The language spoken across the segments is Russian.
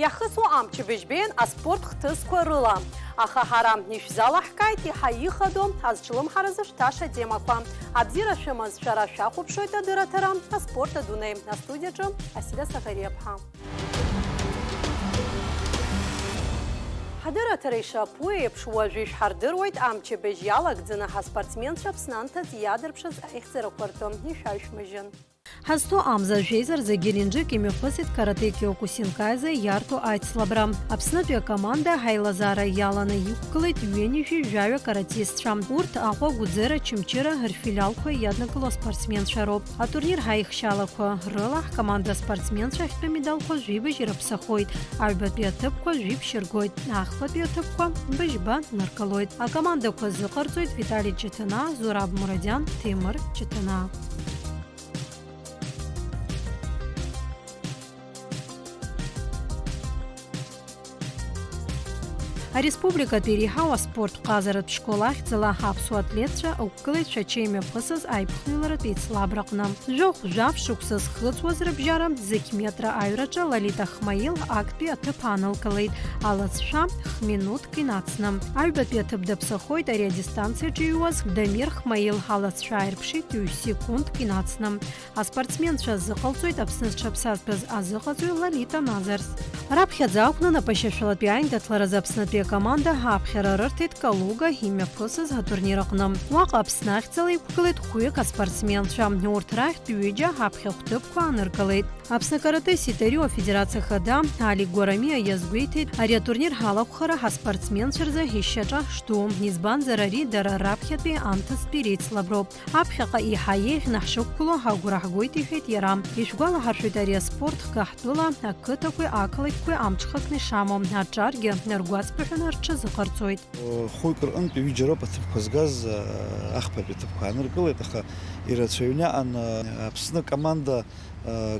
Иахысуа амчыбыжь бен аспорт хтызқәа рыла. Аха ҳара ишәзалаҳкааит иҳаихадоу азҿлымҳаразы шәҭаша темақәа. Абзиара шәымаз шәара шәахәаԥшуеит адырраҭара аспорт адунеи. Астудиаҿы Асида Саӷариаԥҳа. Ҳадырраҭара ишаԥу еиԥш уажәы ишәҳардыруеит амчыбыжь иалагӡаны ҳаспортсменцәа Аԥсны анҭыҵ иадырԥшыз аихьӡарақәа ртәы ишәаҩшәмыжьын. Ҳазҭо амза жәеизар Геленџик имҩаԥысит карате Киокусинкаизе иарту аицлабра. Аԥснытәи акоманда ҳаилазаара иаланы иқәгылеит ҩынҩажәи жәаҩа каратистцәа. Урҭ Аҟәа, Гәыӡыра, Чымчыра рфилиалқәа иаднакыло аспортсменцәа роуп. Атурнир ҳаихшьалақәа рыла ҳкоманда аспортсменцәа ахьтәы медалқәа жәибжь ирыԥсахоит. Аҩбатәи аҭыԥқәа жәибжь иргоит. Ахԥатәи аҭыԥқәа быжьба наркылоит. Акомандақәа зыҟарҵоит Виталий Ҷыҭына, Зураб Мурадиан, Темыр Ҷыҭына. Ареспубликатәи иреиҳау аспорт ҟазаратә школахьӡала аԥсуа атлетцәа ықәгылеит шәачеи имҩаԥысыз аиԥхныҩларатә еицлабраҟны. Жәохә-жәаф шықәса зхыҵуаз рыбжьара зықьметра аҩраҿы Лолита Хмаил актәи аҭыԥ аанылкылеит, алаҵшәа хминуҭк инацны. Аҩбатәи аҭыԥ даԥсахоит ари адистанциаҿы иҩуаз Дамир Хмаил, алаҵшәа ааирԥшит 2 секундк инацны. Аспортсменцәа зыҟалҵоит Аԥсны зҽаԥсазтәыз азыҟаҵаҩ Лолита Назарс. Раԥхьаӡа акәны напашьашәалатәи аиндаҭларазы Аԥснытәи акоманда ҳаԥхьара рырҭеит Калуга имҩаԥысыз атурнир аҟны. Уаҟа Аԥсны ахьӡала иқәгылеит хәҩык аспортсменцәа. Урҭ рахьтә ҩыџьа ҳаԥхьа хәҭыԥқәа ааныркылеит. Аԥсны карате Ситарио афедерациа хада Алик Гәарамиа иазгәеиҭеит, ари атурнир ҳалахәхара ҳаспортсменцәа рзы ишьаҿа шәтәу. Избанзар ари дара раԥхьатәи анҭыҵтәи реицлаброуп. Аԥхьаҟа еиҳа еиӷьны ҳшықәгыло ҳагәра ҳгоит, иҳәеит иара. Ишәгәалаҳаршәоит ари аспорт хкаҳтәыла ақыҭақәеи ақалақьқәеи амҽхакны ишамоу. Аҿаргьы ргәаҵԥыҳәаны рҽазыҟарҵоит. Хәҩык рҟынтәи ҩыџьа роуп аҭыԥқәа згаз, ахԥатәи аҭыԥқәа ааныркылеит, аха ирацәаҩныҟан Аԥсны команда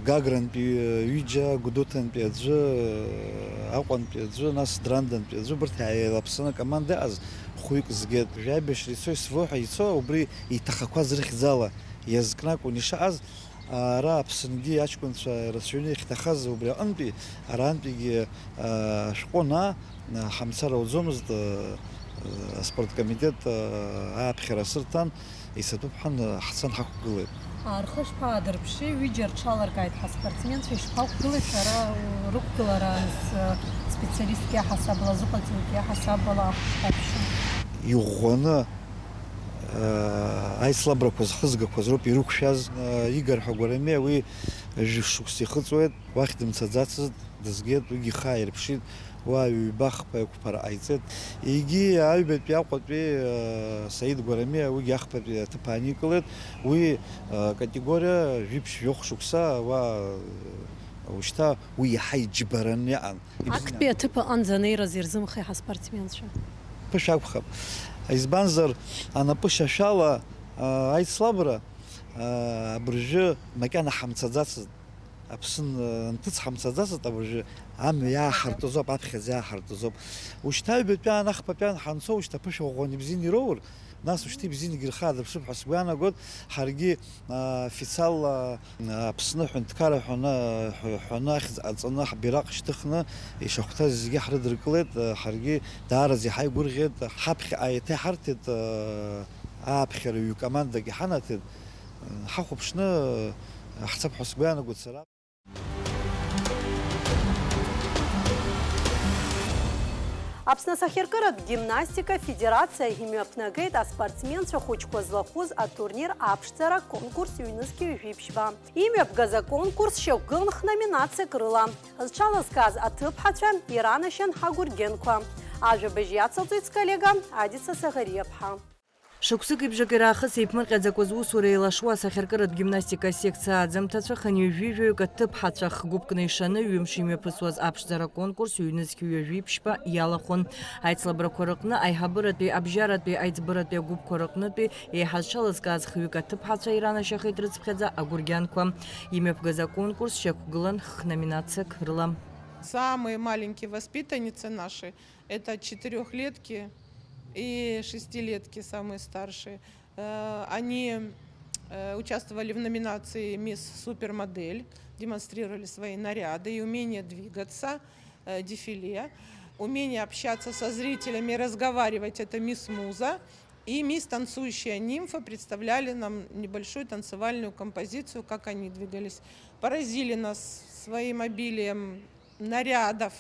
Гагрантәи ҩыџьа, Гәдоуҭантәи аӡәы, Аҟәантәи аӡәы, нас Драндантәи аӡәы, убарҭ еилаԥсаны акоманда иҟаз хәҩык згеит. Жәаҩбашьра ицо, исвоҳәа ицо, убри иҭахақәаз рыхьӡала иазкнакәын ишаҟаз. Ара Аԥсынгьы аҷкәынцәа ирацәаҩны иахьҭахаз убри аҟынтәи, арантәигьы шәҟәына ҳамцар ауӡомызт, аспорткомитет ааԥхьара сырҭан, исаҭәыԥҳан ҳцан ҳақәгылеит. Рхы шԥаадырԥши, ҩыџьа рҽаларкааит ҳаспортсменцәа, ишԥақәгылеит шәара рықәгылара специалистки аҳасабала, зыҟаҵаҩки аҳасабала ахәшәа? Иӷәӷәаны аицлабрақәа зхызгақәаз роуп ирықәшәаз. Игор ҳәа Гәарамиа уи шықәса ихыҵуеит, уахь дымцаӡацызт, дызгеит, уигьы ихы ааирԥшит, уа ҩба хԥа еиқәԥара ҟаиҵеит. Егьи аҩбатәи Аҟәатәи Саид Гәарамиа, уигьы ахԥатәи аҭыԥ ааникылеит. Уи категориа жәиԥшь-жәохә шықәса, уажәшьҭа уи иаҳа иџьбараны иҟан. Актәи аҭыԥ аҟынӡа анеираз ирзымхеи ҳаспортсменцәа? Ԥышә акәхап. Избанзар анапы шьашәала аицлабра абыржәы макьана ҳамцаӡацызт. Аԥсны анҭыҵ ҳамцаӡацызт, абыржәы амҩа иааҳартызоуп, аԥхьаӡа иааҳартызоуп. Ушьҭа аҩбатәиан ахԥатәиан ҳанцо, ушьҭа ԥышә ӷәӷәаны ибзианы ироур, нас ушьҭа ибзианы ирхаадырԥшып ҳәа сгәы иаанагоит. Ҳаргьы официалла Аԥсны ҳәынҭқарра ҳәаны ахьӡ ҟаҵаны ҳбираҟ шьҭыхны ишахәҭаз зегьы ҳрыдыркылеит. Ҳаргьы даараӡа иҳаигәырӷьеит. Ҳаԥхьа аеҭа иҳарҭеит, ааԥхьара ҩ-командак иҳанаҭеит. Ҳахәаԥшны ҳцап ҳәа сгәы иаанагоит сара. Аԥсны асахьаркыратә гимнастика федерациа имҩаԥнагеит аспортсменцәа хәыҷқәа злахәыз атурнир аԥшӡара конкурс ҩнызқьи жәиԥшьба. Имҩаԥгаз аконкурс шьақәгылнх номинациак рыла. Зҽалазкыз аҭыԥҳацәа иранашьан ҳагәыргьынқәа. Ажәабжь иацылҵоит сколлега Адица Саӷариаԥҳа. Шықәсыки раахыс еиԥмырҟьаӡақәаз усура еилашуа асахьаркыратә гимнастика секциа аӡымҭацәа ҩажәижәаҩык аҭыԥҳацәа хгәыԥкны ишаны ҩымш имҩаԥысуаз аԥшӡара конкурс ҩнызқьи ҩажәиԥшьба иалахәын. Аицлабрақәа рыҟны аиҳабыратәи, абжьаратәи, аиҵбыратәи агәыԥқәа рыҟнытәи еиҳа зҽалазкыз хҩык аҭыԥҳацәа иранашьахеит рыцԥхьаӡа агәыргьанқәа. Имҩаԥгаз аконкурс шьақәгылан номинациак рыла. Самые маленькие воспитанницы наши – это 4-летки и 6-летки, самые старшие. Они участвовали в номинации «Мисс Супермодель», демонстрировали свои наряды и умение двигаться. дефиле. Умение общаться со зрителями, разговаривать – это мисс Муза. И мисс Танцующая нимфа представляли нам небольшую танцевальную композицию, как они двигались. Поразили нас своим обилием нарядов,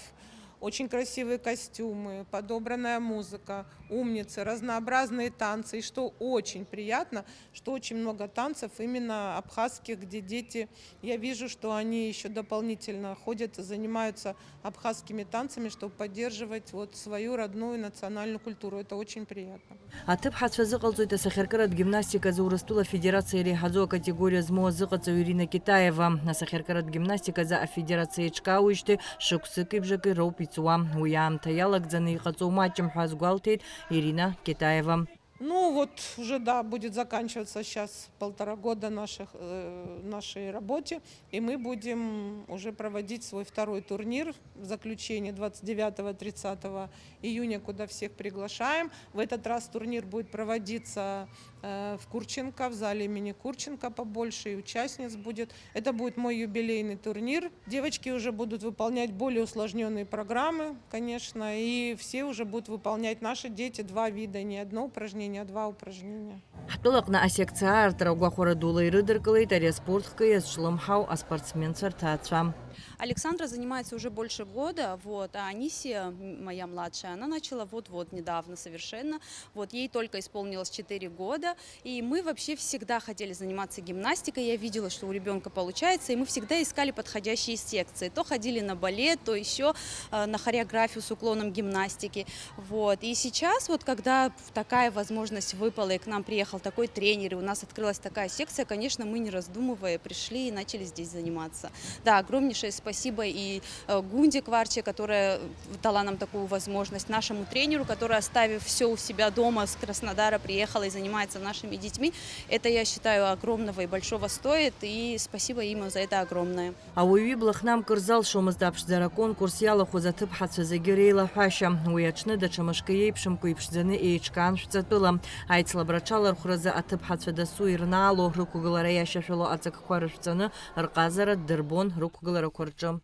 очень красивые костюмы, подобранная музыка, умницы, разнообразные танцы. И что очень приятно, что очень много танцев именно абхазских, где дети, я вижу, что они еще дополнительно ходят и занимаются абхазскими танцами, чтобы поддерживать вот свою родную национальную культуру. Это очень приятно. Атып хатшазы қалзойта Сахаркарат гимнастика Заурастула Федерация Рехазо категория змозыға Ирина Китаева. На Сахаркарат гимнастика за Федерация Чкауишты Шуксы Кипжаки Роупицуа. Уям Таялак за Нейхацу матчем Хазгуалтет Ирина Китаева. Ну вот уже, да, будет заканчиваться сейчас 1,5 года нашей работе, и мы будем уже проводить свой второй турнир в заключении 29-30 июня, куда всех приглашаем. В этот раз турнир будет проводиться в Курченко, в зале имени Курченко побольше, и участниц будет. Это будет мой юбилейный турнир. Девочки уже будут выполнять более усложненные программы, конечно, и все уже будут выполнять, наши дети, 2 вида, не одно упражнение, а 2 упражнения. Хтолакна асекция артра угахора дулай рыдеркалайт ария спортская шлымхау а спортсмен сартача. Александра занимается уже больше года, вот, а Анисия, моя младшая, она начала вот-вот недавно совершенно, вот, ей только исполнилось 4 года, и мы вообще всегда хотели заниматься гимнастикой, я видела, что у ребенка получается, и мы всегда искали подходящие секции, то ходили на балет, то еще на хореографию с уклоном гимнастики, вот, и сейчас, вот, когда такая возможность выпала, и к нам приехал такой тренер, и у нас открылась такая секция, конечно, мы, не раздумывая, пришли и начали здесь заниматься. Да, огромнейшее спасибо и Гунде Кварче, которая дала нам такую возможность, нашему тренеру, который, оставив все у себя дома с Краснодара, приехала и занимается нашими детьми. Это, я считаю, огромного и большого стоит, и спасибо им за это огромное. А уйви блахнам кырзал шомыздапш зара конкурс ялаху затып хатса загирейла хаща. Уячны да чамашкаей пшымку и пшдзаны эйчкан шцатыла. Айцла брачалар хураза атып хатса да суирнало рукугалара яшашало ацак хварышцаны рказара дырбон рукугалара корчы. А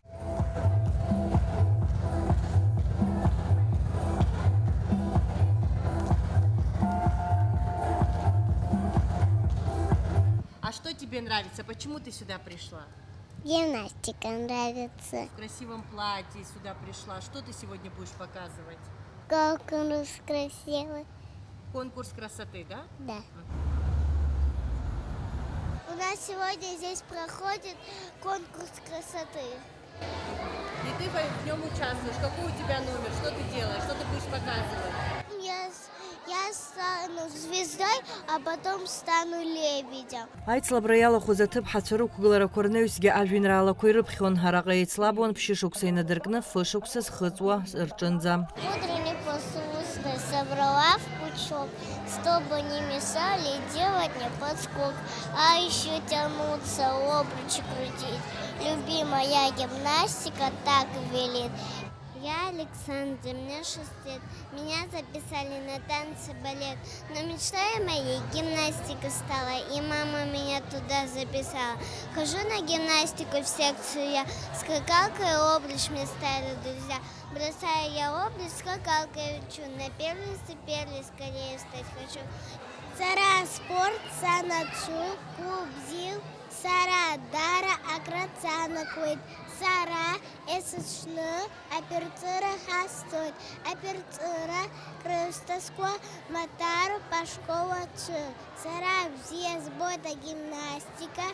что тебе нравится? Почему ты сюда пришла? Гимнастика нравится. В красивом платье сюда пришла. Что ты сегодня будешь показывать? Конкурс красивый. Конкурс красоты, да? Да. У нас сегодня здесь проходит конкурс красоты. И ты в нем участвуешь. Какой у тебя номер? Что ты делаешь? Что ты будешь показывать? Я стану звездой, а потом стану лебедем. Айцла браялаху затып хатса рукугалара корнеусге ажвинрала койрыпхон харага айцлабон пшишуксайна дыркны фышуксыз хыцуа рчынза. Утренний послушный собрала в пучок, чтобы не мешали делать мне подскок, а еще тянуться, обручи крутить. Любимая гимнастика так велит. Я Александр, мне 6 лет. Меня записали на танцы, балет. Но мечтой моей гимнастика стала, и мама меня туда записала. Хожу на гимнастику в секцию я, скакалкой обруч мне ставят друзья. Бросаю я обруч, скакалкой учу, на первый теперь скорее стать хочу. Сара спорт, саначу, клуб ЗИЛ, Сара дара акрацана кует. Сара эсочны апертыра хастует. Апертыра крыстасква матару пашкова чы. Сара взъезд бода гимнастика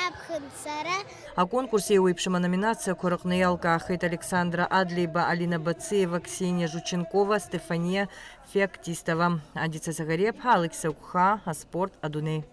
абхын сара. А конкурсе уйпшима номинация корыкны ялка ахыт Александра Адлейба, Алина Бацеева, Ксения Жученкова, Стефания Феоктистова. Адица Загарепха, Алекса Куха, а спорт Адуней.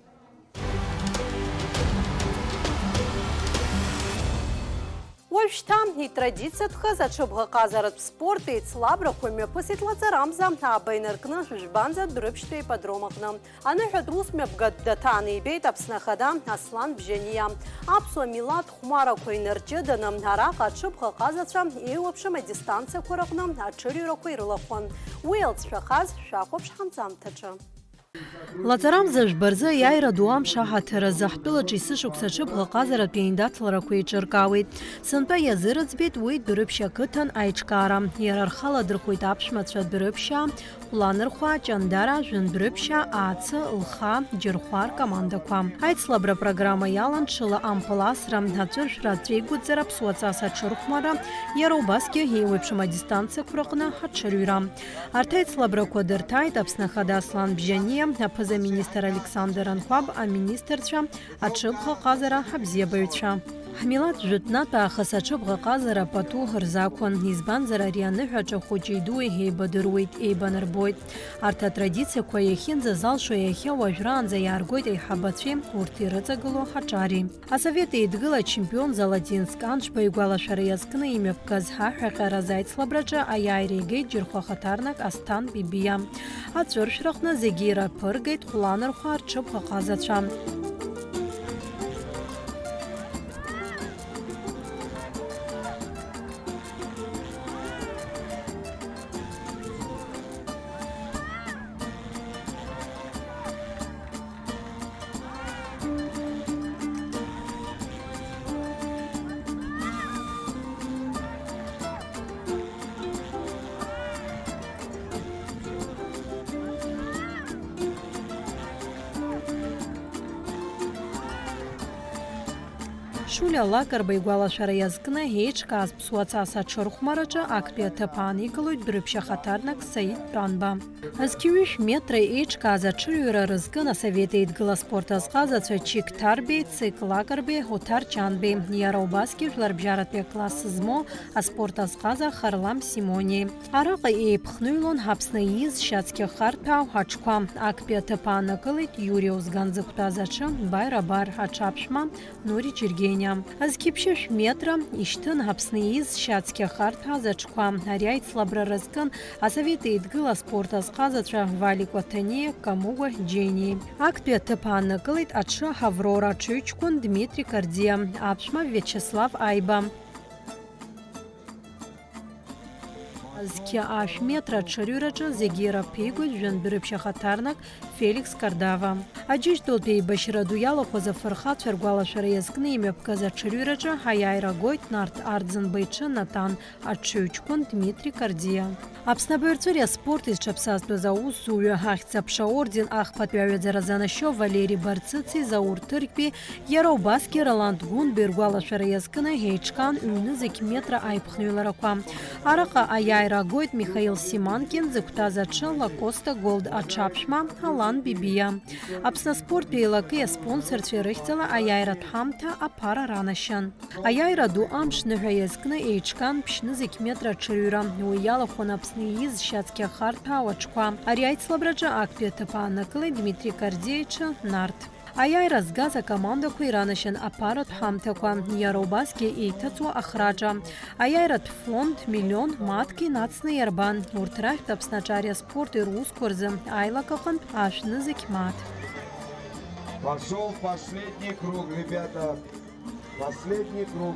Ольштам и традиция тхаза чобга казарат спорт и слабра коме посетла рамза а байнеркна жбанза дрыбште и подромакна. Аны хадрус ме бгаддатаны бейт абснахада Аслан Бжения. Апсо милат хумара койнерчеданам харака чобга казатра и общема дистанция коракна а чырюра койрылахон. Уэлц шахаз шахоп шхамцам тача. Лаҵарам зыжәбарзы аиааира ду амш аҳаҭыразы ҳтәылаҿы есышықәса ҽыбӷа ҟазаратә еиндаҭларақәа еиҿыркаауеит. Сынтәа иазырыӡбеит уи Дәрыԥшьа ақыҭан аиҿкаара. Иара рхала дырхәеит аԥшәмацәа Дәрыԥшьаа, Хәланырхәаа, Ҷандара, Жәындәрыԥшьаа, Аацы, Лха, Џьырхәаа ркомандақәа. Аицлабра программа иалан ҽыла ампыласра, аҵәыршәра, аҵәеигәыӡара, ԥсуаҵас аҽырхәмара, иара убасгьы еиуеиԥшым адистанциақәа рҟны аҽырҩра. Арҭ аицлабрақәа дырҭааит Аԥсны Ахада Аслан Бжьаниа, аԥыза-министр Александр Анхәаб, аминистрцәа, аҽыбӷа ҟазара абзиабаҩцәа. Ҳмилаҭ жәытәнатә аахыс аҽыбӷа ҟазара пату рзақәын. Избанзар ари аныҳәаҿа хәыҷи дуи еибадыруеит, еибанарбоит. Арҭ атрадициақәа иахьынӡазалшо иахьа уажәраанӡа иааргоит аиҳабацәеи, урҭ ирыҵагыло аҿари. Асовет еидгыла ачемпион Залатинск Аншба игәалашәара иазкны имҩаԥгаз ҳаҳәаҟьараз аицлабраҿы аиааира игеит Џьырхәа хаҭарнак Асҭан Бибиа. Аҵәыршәраҟны зегьы ираԥыргеит Хәланырхәаа рҽыбӷа ҟазацәа. Шуля Лакарба игәалашәара иазкны еиҿкааз ԥсуаҵас аҽырхәмараҿы актәи аҭыԥ ааникылоит Дәрыԥшьа хаҭарнак Саид Тәанба. Азқьҩышә метра еиҿкааз аҽырҩра рызкын асовет еидгыла аспорт азҟазацәа Чик Ҭарбеи, Цик Лакарбеи, Ҳоҭар Ҷанбеи, иара убасгьы жәларбжьаратәи акласс змоу аспорт азҟаза Харлам Симониеи. Араҟа еиԥхныҩлон Аԥсны ииз шьацқьа-харҭәаау аҽқәа. Актәи аҭыԥ аанакылеит Иури Озган зықәтәаз аҽы Байрабар, аҽаԥшәма Нури Ҷыргениа. Азқьыԥшьышә метра ишьҭын Аԥсны ииз шьацқьа-харҭәааз аҽқәа. Ари аицлабра рызкын асовет еидгыла аспорт азҟазацәа Валик Ваҭаниа, Камуга Џьениеи. Актәи аҭыԥ аанакылеит аҽы Ҳаврора, аҽыҩҷкәын Дмитри Кардиа, аԥшәма Виачеслав Аиба. Азқьа ашә метра аҽырҩраҿы зегьы ираԥигоит Жәындәрыԥшьа хаҭарнак Феликс Кардава. Аџьыџьтәылатәи еибашьра ду иалахәыз афырхацәа ргәалашәара иазкны имҩаԥгаз аҽырҩраҿы аиааира гоит Нарҭ Арӡынба Натан, аҽыҩҷкәын Дмитри Кардиа. Аԥснабаҩрцәыреи аспорти зҽаԥсазтәыз аусзуҩы ахьӡ-аԥша орден ахԥатәи аҩаӡара занашьо Валери Барцыци, Заур Ҭырқьби, иара убасгьы Роланд Гәындбеи ргәалашәара иазкны еиҿкаан ҩны зегь метра аиԥхныҩларақәа. Араҟа аиааира гоит Михаил Симанкин, зықәтәаз аҽы Лакоста Голд, аҽаԥшәма Алан Бибиа. Аԥсны аспорттәи еилаки аспонсорцәеи рыхьӡала аиааиратә ҳамҭа аԥара ранашьан. Аиааира ду амш ныҳәа иазкны еиҿкаан ԥшьны зегь метра аҽырҩра. Уи иалахәын Аԥсны ииз шьацқьа-харҭәаау аҽқәа. Ари аицлабраҿы актәи аҭыԥ аанакылеит Дмитри Кардиа иҽы Нарҭ. Аиааира згаз акомандақәа иранашьан аԥаратә ҳамҭақәа, иара убасгьы еиҭаҵуа ахраҿа. Аиааиратә фонд миллион маҭк инацны иарбан. Урҭ рахьтә Аԥсны аҿари аспорти русқәа рзы аилак аҟнытә ашәны зегь маҭ. Пошел последний круг, ребята. Последний круг.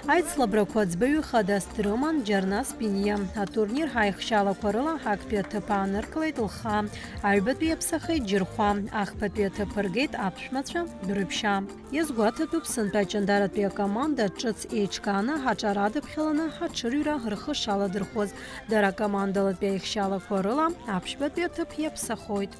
Аицлабрақәа аӡбаҩы хадас дрыман Џьарнас Биниа. Атурнир ҳаихшьалақәа рыла актәи аҭыԥ ааныркылеит Лха. Аҩбатәи иаԥсахеит Џьырхәа. Ахԥатәи аҭыԥ ргеит аԥшәмацәа Дәрыԥшьаа. Иазгәаҭатәуп сынтәа Ҷандаратәи акоманда ҿыц еиҿкааны ҳаҿарадыԥхьаланы ҳаҽырҩра рхы шаладырхәыз. Дара акомандалатәи аихшьалақәа рыла аԥшьбатәи аҭыԥ иаԥсахоит.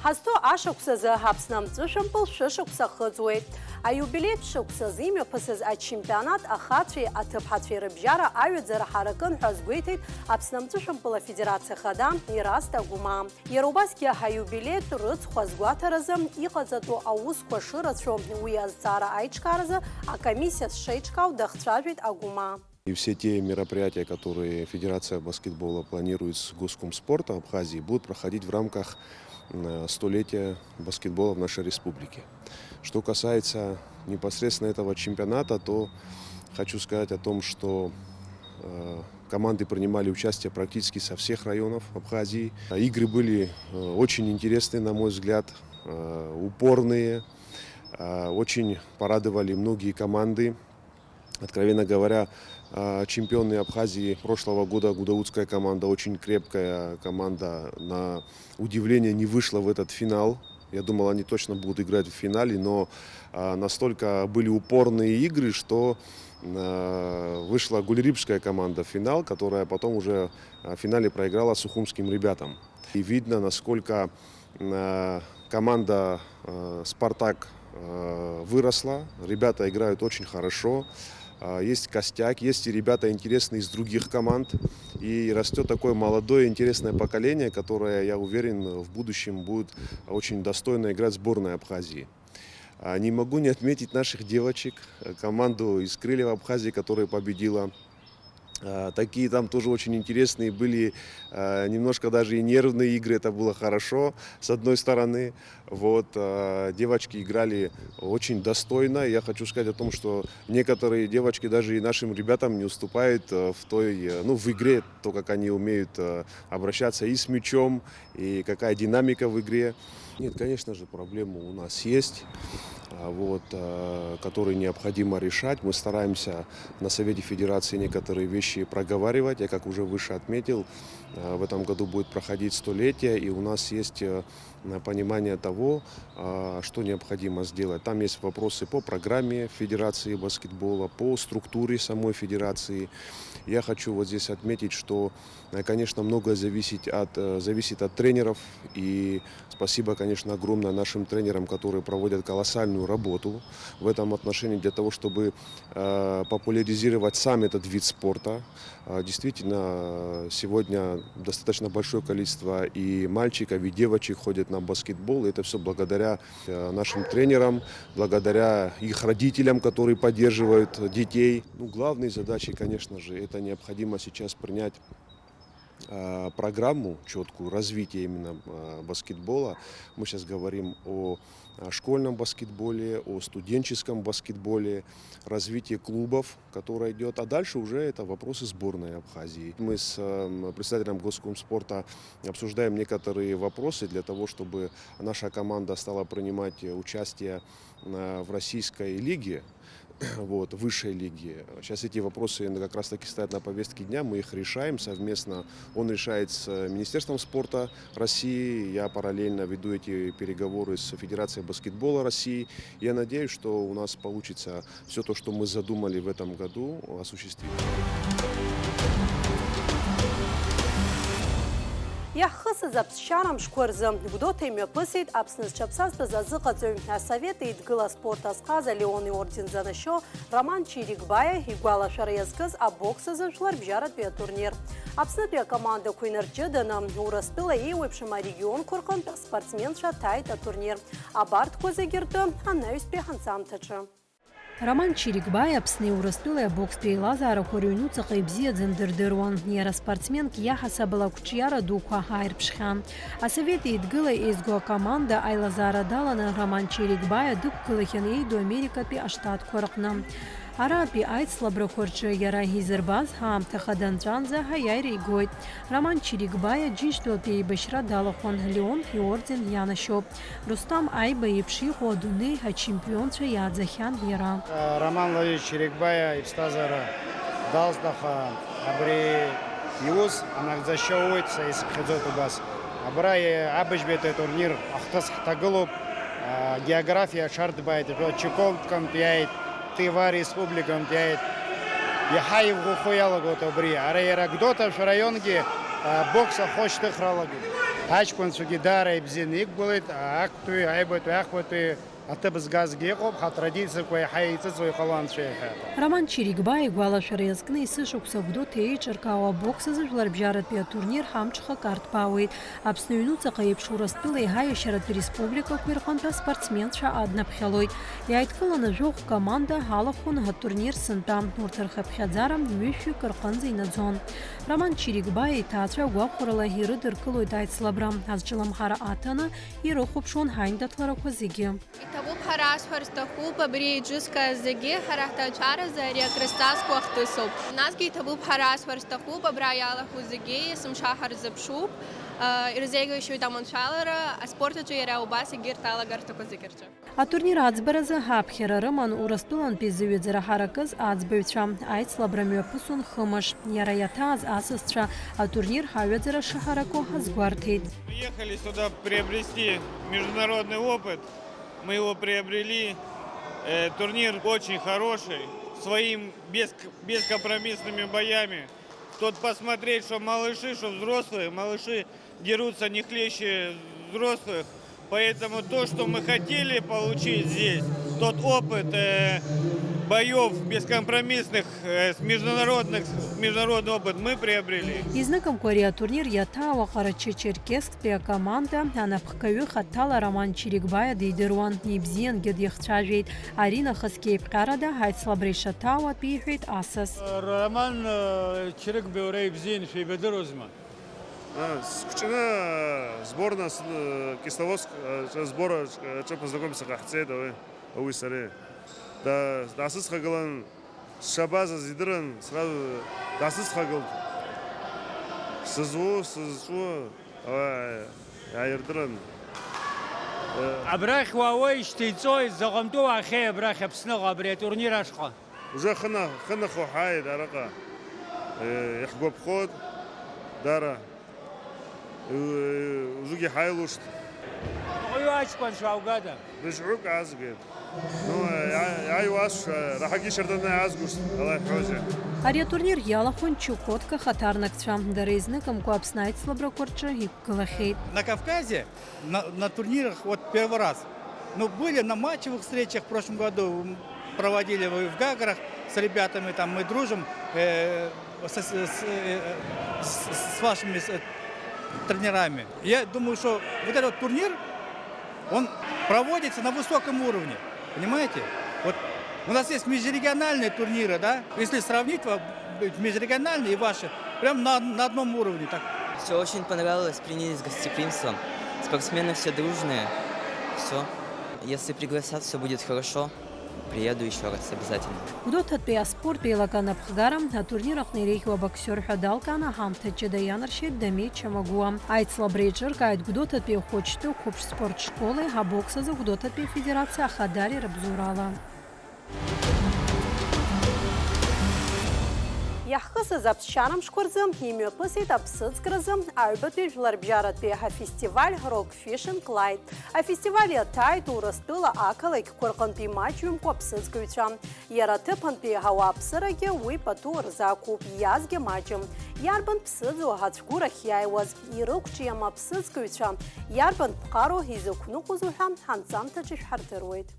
Ҳазҭо ашықәсазы Аԥсны амҵәышәымпыл шәышықәса хыҵуеит. Аиубилеи шықәсазы имҩаԥысыз ачемпионат ахацәеи аҭыԥҳацәеи рыбжьара аҩаӡара ҳаракын ҳәа азгәеиҭеит Аԥсны амҵәышәымпыл афедерациа хада Ираст Агәыма. Иара убасгьы ҳаиубилеитә рыцхә азгәаҭаразы иҟаҵатәу аусқәа шырацәоу уи азҵаара аиҿкааразы акомиссиа шеиҿкаау дахцәажәеит Агәыма. И все те мероприятия, которые Федерация баскетбола планирует с Госкомспорта Абхазии, будут проходить в рамках столетия баскетбола в нашей республике. Что касается непосредственно этого чемпионата, то хочу сказать о том, что команды принимали участие практически со всех районов Абхазии. Игры были очень интересные, на мой взгляд, упорные. Очень порадовали многие команды. Откровенно говоря, чемпионы Абхазии прошлого года, гудаутская команда, очень крепкая команда, на удивление не вышла в этот финал. Я думал, они точно будут играть в финале, но настолько были упорные игры, что вышла гулерибская команда в финал, которая потом уже в финале проиграла сухумским ребятам. И видно, насколько команда «Спартак» выросла, ребята играют очень хорошо. Есть костяк, есть и ребята интересные из других команд. И растет такое молодое интересное поколение, которое, я уверен, в будущем будет очень достойно играть в сборной Абхазии. Не могу не отметить наших девочек, команду из «Крыльев Абхазии», которая победила. Такие там тоже очень интересные были, немножко даже и нервные игры, это было хорошо, с одной стороны. Вот, девочки играли очень достойно. Я хочу сказать о том, что некоторые девочки даже и нашим ребятам не уступают в игре, то, как они умеют обращаться и с мячом, и какая динамика в игре. Нет, конечно же, проблемы у нас есть, которые необходимо решать. Мы стараемся на Совете Федерации некоторые вещи проговаривать. Я, как уже выше отметил, в этом году будет проходить столетие, и у нас есть понимание того, что необходимо сделать. Там есть вопросы по программе Федерации баскетбола, по структуре самой Федерации. Я хочу вот здесь отметить, что, конечно, многое зависит от тренеров. И спасибо, конечно, огромное нашим тренерам, которые проводят колоссальную работу в этом отношении для того, чтобы популяризировать сам этот вид спорта. Действительно, сегодня достаточно большое количество и мальчиков, и девочек ходят на баскетбол. И это все благодаря нашим тренерам, благодаря их родителям, которые поддерживают детей. Главной задачей, конечно же, это необходимо сейчас принять программу четкую развития именно баскетбола. Мы сейчас говорим о школьном баскетболе, о студенческом баскетболе, развитие клубов, которое идет. А дальше уже это вопросы сборной Абхазии. Мы с председателем Госкомспорта обсуждаем некоторые вопросы для того, чтобы наша команда стала принимать участие в российской лиге. Высшей лиги. Сейчас эти вопросы как раз таки стоят на повестке дня, мы их решаем совместно. Он решает с Министерством спорта России, я параллельно веду эти переговоры с Федерацией баскетбола России. Я надеюсь, что у нас получится все то, что мы задумали в этом году, осуществить. Иаҳхысыз аԥсшьарам шқәырзы Гәдоуҭа имҩаԥысит Аԥсны зҽаԥсазтәыз азыҟаҵаҩ Асовет еидгыла спорт азҟаз Алеон иорден занашьо Роман Чирикбаиа игәалашәара иазкыз абокс азы жәларбжьаратәи атурнир. Аԥснытәи акомандақәа инарҷыданы Урыстәыла еиуеиԥшым арегионқәа рҟынтә аспортсменцәа ҭааит атурнир. Абарҭқәа зегьы ртәы анаҩстәи ҳанҵамҭаҿы. Роман Чирикбаиа Аԥсни Урыстәылеи абокстәи еилазаарақәа рыҩнуҵаҟа ибзиаӡаны дырдыруан. Иара спортсменк иаҳасабала қәҿиара дуқәа ааирԥшхьан. Асовет еидгыла еизго акоманда аилазаара даланы Роман Чирикбаиа дықәгылахьан еиду Америкатәи аштатқәа рҟны. Аратәи аицлабрақәа рҿы иара изырбаз ҳаамҭаха данҵәанӡа ҳаиааира игоит. Роман Чирикбаиа Џьынџьтәылатәи еибашьра далахәын. Леон иорден ианашьоуп. Рустам Аиба еиԥш иҟоу адунеи ачемпионцәа иааӡахьан иара. Роман Владимирович Чирикбаиа иԥсҭазаара далҵны, абри иус анагӡашьоуеит, са исыԥхьаӡоит убас. Абра абыжьбеитәи атурнир ахҭыс ҳҭагылоуп. Географиа аҽардбааит, Чукоткантә иааит, Тыва республикантә иааит. Иаҳа ивӷәӷәо иалагоит абри. Ара иара Гәдоуҭа районгьы бокс ахәы ашьҭыхра алагеит. Аҷкәынцәагьы даара ибзианы иқәгәылеит, актәи, аибатәи, ахәатәи аҭыбз газгьы ыҟоуп, ҳатрадициақәа иаҳа еиҵыҵуа иҟалан шеиҳәата. Роман Чирикба игәалашәара иазкны есышықәса гәдоуҭа еиҿыркаауа абокс азы жәларбжьаратәи атурнир ҳамҽхак артбаауеит. Аԥсны аҩнуҵаҟа еиԥш Урыстәыла еиҳаиашьаратәи республикақәа рҟынтә аспортсменцәа аднаԥхьалоит. Иааидкыланы жәохә команда ҳалахәын атурнир сынтәа. Урҭ рхыԥхьаӡара ҩышәҩык рҟынӡа инаӡон. Роман Чирикба иҭаацәа гәахәарала ирыдыркылоит аицлабра. Азҿлымҳара аҭаны ирыхәаԥшуан ҳаиндаҭларақәа зегьы. Иҭабуп ҳара асҳәар сҭахуп абри еиҿызкаа зегьы ҳара ҳҭаацәаразы ари акрызҵазкуа хҭысуп. Насгьы иҭабуп ҳара асҳәар сҭахуп абра иалахәу зегьы есымша ҳарзыԥшуп. Ирзеиӷьашьоит аманшәалара, аспорт аҿы иара убас егьырҭ алагарҭақәа зегьы рҿы. Атурнир аӡбаразы ҳаԥхьара рыман Урыстәылантәи зыҩаӡара ҳаракыз аӡбаҩцәа. Аицлабра мҩаԥысуан хымаш. Иара иаҭааз асасцәа атурнир ҳаҩаӡара шаҳараку ҳазгәарҭеит. Приехали сюда приобрести международный опыт. Мы его приобрели. Турнир очень хороший, своим бескомпромиссными боями. Тут посмотреть, что малыши, что взрослые. Малыши дерутся не хлеще взрослых. Поэтому то, что мы хотели получить здесь, тот опыт боев бескомпромиссных, международный опыт мы приобрели. Изныкымкәа ари атурнир иаҭаауа Ҟарачы-Черкессктәи акоманда анапхгаҩы Хаҭала Роман Чирикбаиа дидыруан. Ибзиангьы дихцәажәеит. Ари нахысгьы еиԥҟьарада ҳаицлабра ишаҭаауа атәы иҳәеит асас. Роман Чирикба уара ибзиан шәеибадыруазма? Скучно сборная Кисловодск сбора что познакомиться кахце давай уисаре. Да дасыс хагалан шабаза зидран сразу дасыс хагал. Сызу айрдран. Абрах вауи штейцой зағамту ахе абрах апсныға абре турнир ашқа. Уже хына хухай дараqa. Ихгоб ход дара. Узуги хайлушт. Ой ашқан шаугада. Ржук азгет. Ну айвас рахаги шардана азгушт. Аллах хозя. Ари атурнир иалахәын Чукотка хаҭарнакцәа. Дара изныкымкәа Аԥсны аицлабрақәа рҿы иқәгылахьеит. На Кавказе на турнирах вот первый раз. Ну, были на матчевых встречах в прошлом году, проводили в Гаграх с ребятами, там мы дружим с вашими тренерами. Я думаю, что вот этот турнир, он проводится на высоком уровне, понимаете? Вот у нас есть межрегиональные турниры, да? Если сравнить межрегиональные и ваши, прям на одном уровне. Так. Все очень понравилось, приняли с гостеприимством. Спортсмены все дружные, все. Если пригласят, все будет хорошо. Приеду еще раз обязательно. Гәдоуҭатәи аспорттә еилаган аԥхгара атурнир аҟны иреиӷьу абоксер ҳәа далкааны аҳамҭаҷыда ианаршьеит Дамеи Чамагәуа. Аицлабра еиҿыркааит Гәдоуҭатәи ахәыҷтәы қәыԥштә школеи абокс азы Гәдоуҭатәи афедерациа ахадари рыбзоурала. Иаҳхысыз аԥсшьарамшқәа рзы имҩаԥысит аԥсыӡкразы аҩбатәи жәларбжьаратәи ҳафестиваль Rock Fishing Clyde. Афестиваль иаҭааит Урыстәыла ақалақьқәа рҟынтәи маҷҩымкәа аԥсыӡкыҩцәа. Иара аҭыԥантәи ауааԥсырагьы уи пату рзақәуп, иазгьы маҷым. Иарбан ԥсыӡу ҳацәгәырахь иааиуаз, ирықәҿиам аԥсыӡкыҩцәа, иарбан ԥҟароу изықәныҟәоз ҳәа ҳанҵамҭаҿы шәҳардыруеит.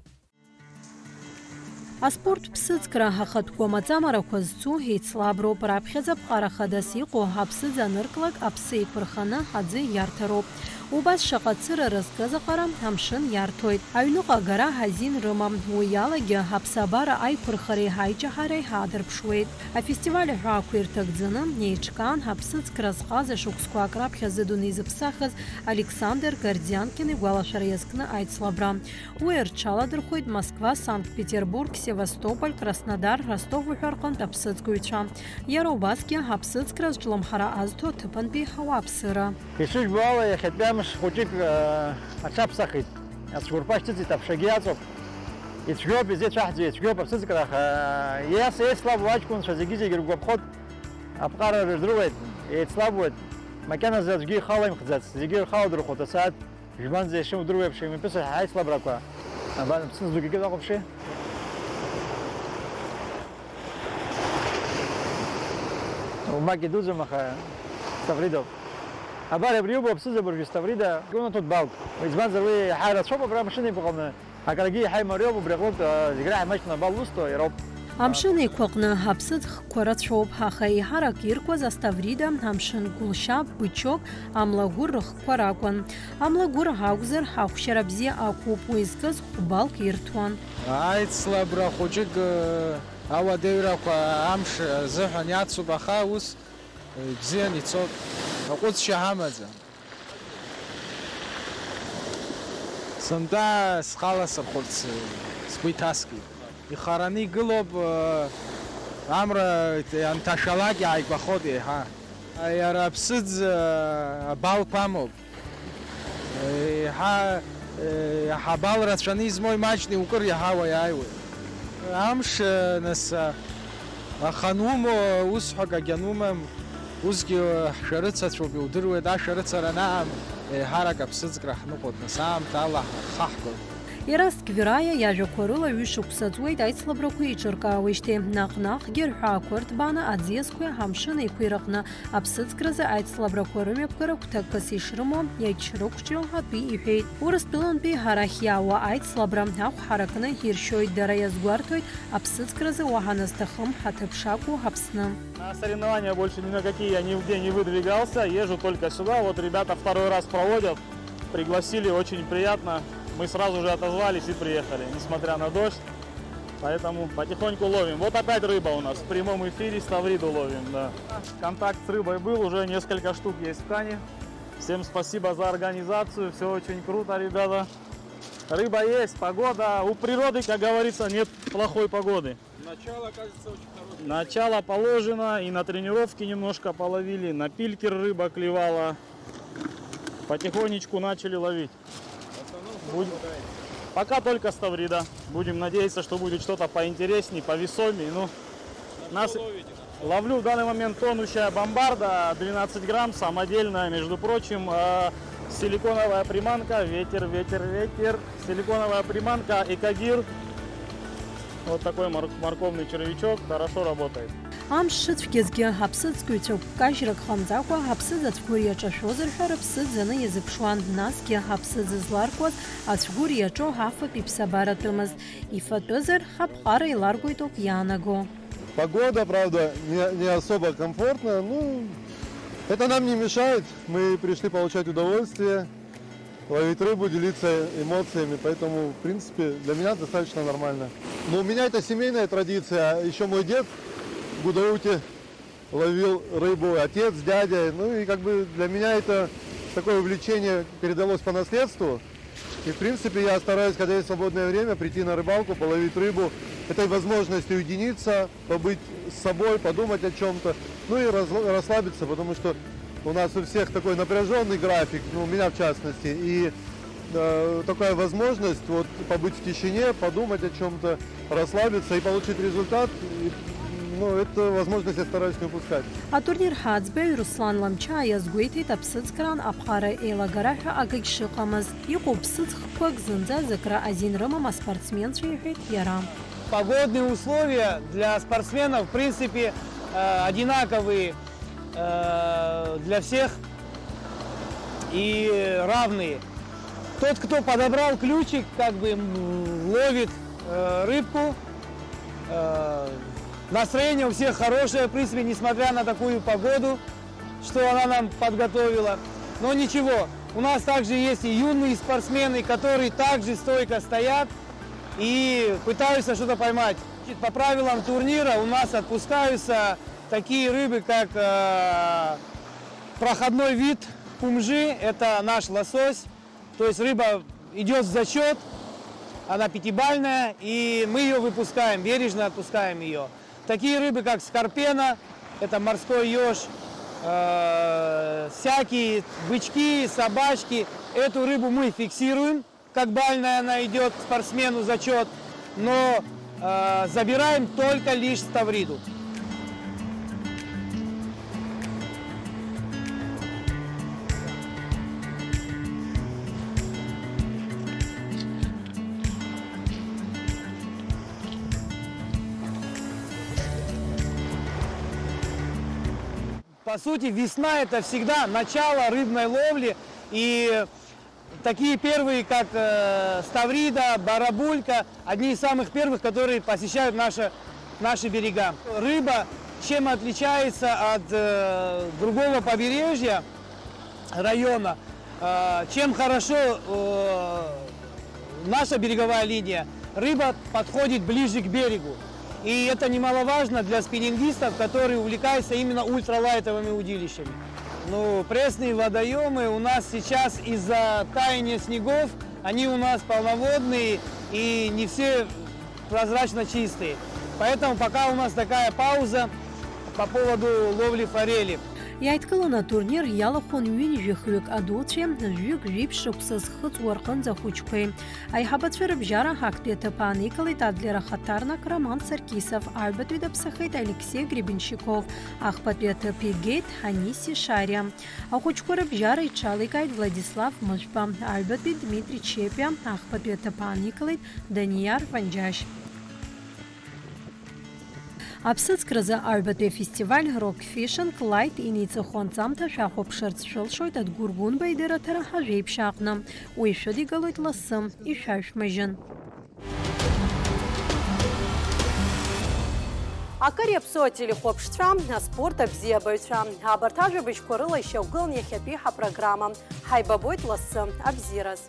Аспорт ԥсыӡкра ҳахатәқәа амаҵамарақәа зцу еицлаброуп. Раԥхьаӡа ԥҟара хадас иҟоу ҳаԥсыӡ анырклак аԥсы еиқәырханы аӡы иарҭароуп. Убас шаҟа цыра рызкыз аҟара амшын иарҭоит. Аҩныҟа агара ҳазин рымам. Уи алагьы ҳаԥсабара аиқәырхареи ҳаиҷаҳареи ҳаадырԥшуеит. Афестиваль аҳәаақәа ирҭакӡаны еиҿкаан ҳаԥсыӡкра зҟаз ашықәсқәак раԥхьаӡа дунеи зыԥсахыз Александр Гордианкин игәалашәара иазкны аицлабра. Уи рҽаладырхәеит Москва, Санкт-Петербург, Севастополь, Краснодар, Ростов уҳәа рҟынтә аԥсыӡкыҩцәа. Иара убасгьы ҳаԥсыӡкра зҿлымҳара азҭо аҭыԥантәи ҳауааԥсыра. Ишыжәбало иахьатәамш хәыҷык аҽаԥсахит. Ацәқәырԥа шьҭыҵит, аԥшагьы аҵоуп. Ицәгьоуп, изеицәаҳӡо ицәгьоуп аԥсыӡкрах. Еислабу аҷкәынцәа зегьы ргәаԥхоит аԥҟара рыздыруеит, еицлабуеит. Макьаназы аӡәгьы ихала имхӡац, зегьы рхаладырхәот асааҭ жәбанӡа ишымдыруа еиԥш имҩаԥысуа ҳаицлабрақәа. Аԥсыӡ дук икыз аҟаԥши. Умаки дуӡӡам, аха Ставридов. Абар абри иоуп аԥсыӡ абыржәы Ставрида, гәынаҭо дбалт. Избанзар уи ҳара рацәоуп абра амшын иҟны Акараги хай Марио брегут зиграй мачна балусто Европ. Амшын иквакна хапсыд хкорат шоп хахай харак иркваз аставрида амшын гулшап бычок амлагур хкоракван. Амлагур хаугзер хахшарабзи акуп уизказ хубалк иртван. Айцла брахуджиг ава девраква амш зыхан яцу бахаус гзен ицот акуц шахамаза. Санда схаласыр хурц спитаски. Ихарани гылоб амра анташалаги айбаходи ха. Айарабсидз балпамоб. Ха хабал рашаниз мой мачни укр яхава яйвы. Амш нас ханум усхага ганумам узги шарыца чоби удырве да шарыца ранам харагабсидз грахнукот насам тала хахко. Ираст квирая яжа корыла вишук сацуэйд айцлабракуи чыркауиште. Нах герха кортбана адзескуя хамшины куиракна абсыцкразы айцлабракурыме пкырак таккаси шрымо яйчырокчил хапи ихейд. Урыстылын пи харахьява айцлабрам хах харакны хиршой дараязгуартойд абсыцкразы ваханастахым хатыпшаку хапсным. На соревнования больше ни на какие я нигде не выдвигался, езжу только сюда. Вот ребята второй раз проводят, пригласили, очень приятно. Мы сразу же отозвались и приехали, несмотря на дождь. Поэтому потихоньку ловим. Вот опять рыба у нас в прямом эфире, ставриду ловим. Да. Контакт с рыбой был, уже несколько штук есть в кане. Всем спасибо за организацию, все очень круто, ребята. Рыба есть, погода. У природы, как говорится, нет плохой погоды. Начало, кажется, очень хорошее. Начало положено, и на тренировке немножко половили, на пилькер рыба клевала. Потихонечку начали ловить. Пока только ставрида. Будем надеяться, что будет что-то поинтереснее, повесомее. Ну, ловлю в данный момент тонущая бомбарда, 12 грамм, самодельная, между прочим, силиконовая приманка, ветер, силиконовая приманка, экогир. Вот такой морковный червячок, хорошо работает. Амшыт в кезге хапсыд скутюк кажрак хамзаква хапсыд от фурия чашозер харапсыд заны язык шуан наске хапсыд зларкоз от фурия чо хафа пипсабаратымыз и фатозер хапхара и ларгуйток янаго. Погода, правда, не особо комфортная, ну, это нам не мешает. Мы пришли получать удовольствие, ловить рыбу, делиться эмоциями, поэтому, в принципе, для меня достаточно нормально. Но у меня это семейная традиция, еще мой дед в Гудауте ловил рыбу, отец, дядя, ну и как бы для меня это такое увлечение передалось по наследству. И в принципе я стараюсь, когда есть свободное время, прийти на рыбалку, половить рыбу. Этой возможностью уединиться, побыть с собой, подумать о чем-то, ну и расслабиться, потому что у нас у всех такой напряженный график, ну у меня в частности, и такая возможность вот побыть в тишине, подумать о чем-то, расслабиться и получить результат. Ну, эту возможность я стараюсь не упускать. А турнир Хацбей Руслан Ламча язгуйти тапсыцкран апхара эйлагараха агайшикамыз. Ику псыцхпак зынза закра азин рымама спортсмен шейхет ярам. Погодные условия для спортсменов, в принципе, одинаковые для всех и равные. Тот, кто подобрал ключик, как бы ловит рыбку. Настроение у всех хорошее, в принципе, несмотря на такую погоду, что она нам подготовила. Но ничего, у нас также есть и юные спортсмены, которые также стойко стоят и пытаются что-то поймать. По правилам турнира у нас отпускаются такие рыбы, как проходной вид кумжи, это наш лосось. То есть рыба идет в зачет, она пятибалльная, и мы ее выпускаем, бережно отпускаем ее. Такие рыбы, как скорпена, это морской еж, всякие бычки, собачки. Эту рыбу мы фиксируем, как бальная она идет к спортсмену зачет, но забираем только лишь ставриду. По сути, весна – это всегда начало рыбной ловли, и такие первые, как Ставрида, Барабулька, одни из самых первых, которые посещают наши берега. Рыба чем отличается от другого побережья района, чем хорошо наша береговая линия, рыба подходит ближе к берегу. И это немаловажно для спиннингистов, которые увлекаются именно ультралайтовыми удилищами. Ну, пресные водоемы у нас сейчас из-за таяния снегов, они у нас полноводные и не все прозрачно чистые. Поэтому пока у нас такая пауза по поводу ловли форели. Яйткалана турнир ялахон вин жихрюк адулче жюк жип шуксыз хыц уаркын захучкой. Айхабатшыр бжара хактета паникалы тадлера хатарнак Роман Саркисов, Альбатвида псахайт Алексей Гребенщиков, Ахпатвета Пигейт Ханиси Шаря. Ахучкора бжара и чаликайт Владислав Мышпа, Альбатвид Дмитрий Чепя, Ахпатвета паникалы Данияр Ванджаш. Апсыцкрызы Альбатве фестиваль Rock Fishing Light иницихон замта шахоп шырц шылшойт от гургун байдера тараха жейп шақна. Уйшыди галойт лассым и шашмыжын. Акареп сотили хопштра, спорта бзебойча. Абартажи бычкорыла еще угол нехепиха программа. Хайбабойт лассым абзирас.